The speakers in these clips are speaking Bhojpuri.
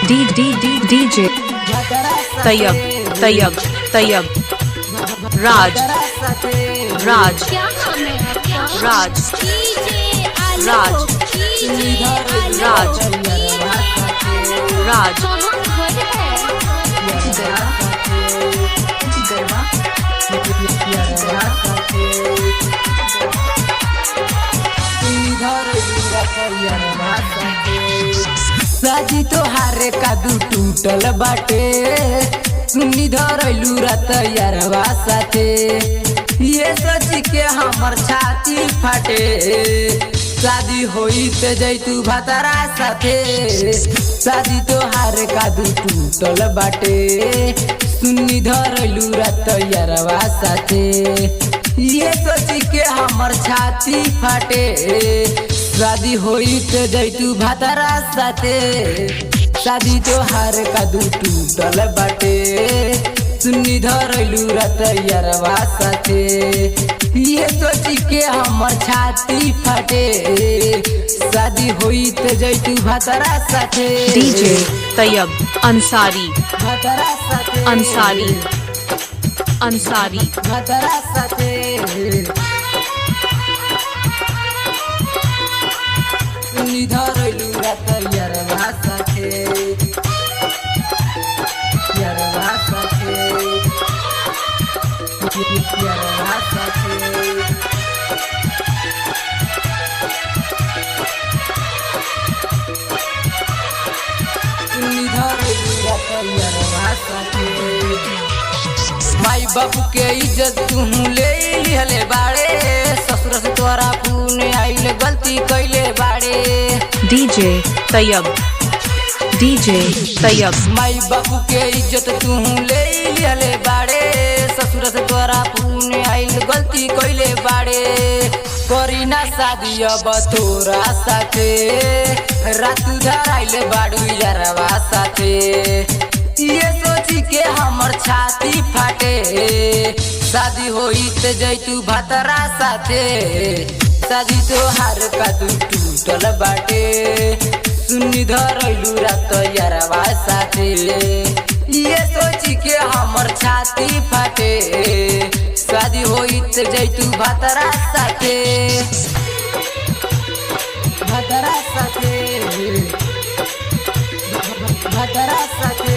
DJ Tayyab Tayyab Tayyab Raj Raj Raj Raj Raj Raj साजी तोहारे कादू टूटल बाटे सुनी धरलू रात यारवा साथे ये सोच के हमर छाती फाटे शादी होई ते जैतू भतरा साथे शादी तोहारे कादू टूटल बाटे सुनी धरलू रात यारवा साथे ये सोच के हमर छाती फाटे शादी होई ते जैतू भतरा साथे शादी तोहार कादू टूटल बाटे सुनी धरलू रात यारवा साथे ये सोच के हमर छाती फाटे शादी होई ते जैतू भतरा साथे DJ Tayyab Ansari भतरा साथे Ansari Ansari भतरा साथे सुनी धरलू रात यारवा साथे यारवा साथे यारवा साथे सुनी धरलू रात यारवा साथे माई बाबू के इज्जत तू ले लिहले बाड़े ससुर से तोरा पुणे आइले गलती कैले बाड़े DJ Tayyab DJ Tayyab माई बाबू के इज्जत तू ले लिहले बाड़े ससुर से तोरा पुणे आइले गलती कैले बाड़े करी ना शादी अब तोरा साथे रात धराइले बाड़ू यारवा साथे ये सोची के हमर छाती फाटे शादी होई ते जैतू भतरा साथे शादी तोहार कादू टूटल बाटे सुनी धरलू रात यारवा साथे ये सोची के हमर छाती फाटे शादी होई ते जैतू भतरा साथे भतरा साथे भतरा साथे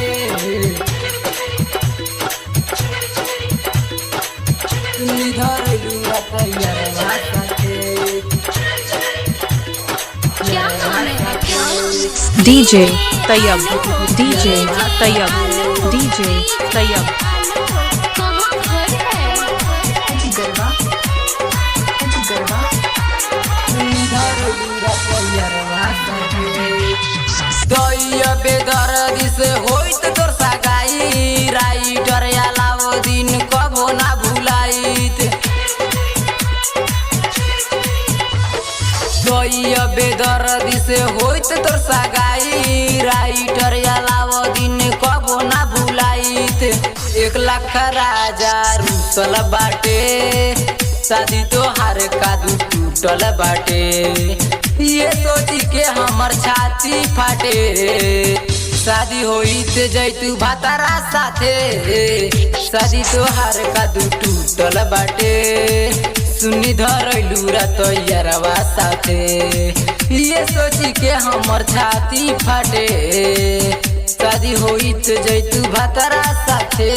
सुनी धरलू रात यारवा साथे DJ Tayyab DJ Tayyab DJ Tayyab सुनी धरलू रात यारवा साथे दैया बेदर्दी से होइत तोर सगाई राइटर अलावो दिन कबो ना भुलाइत दैया बेदर्दी से होइत तोर सगाई राइटर अलावो दिन कबो ना भुलाइत 1 लाख राजा रुसल बाटे शादी तोहार कादू टूटल बाटे ये सोची के हमर छाती फाटे शादी होई ते जैतू भतरा साथे शादी तोहार कादू टूटल बाटे सुनी धरलू रात यारवा साथे ये सोची के हमर छाती फाटे शादी होई ते जैतू भतरा साथे।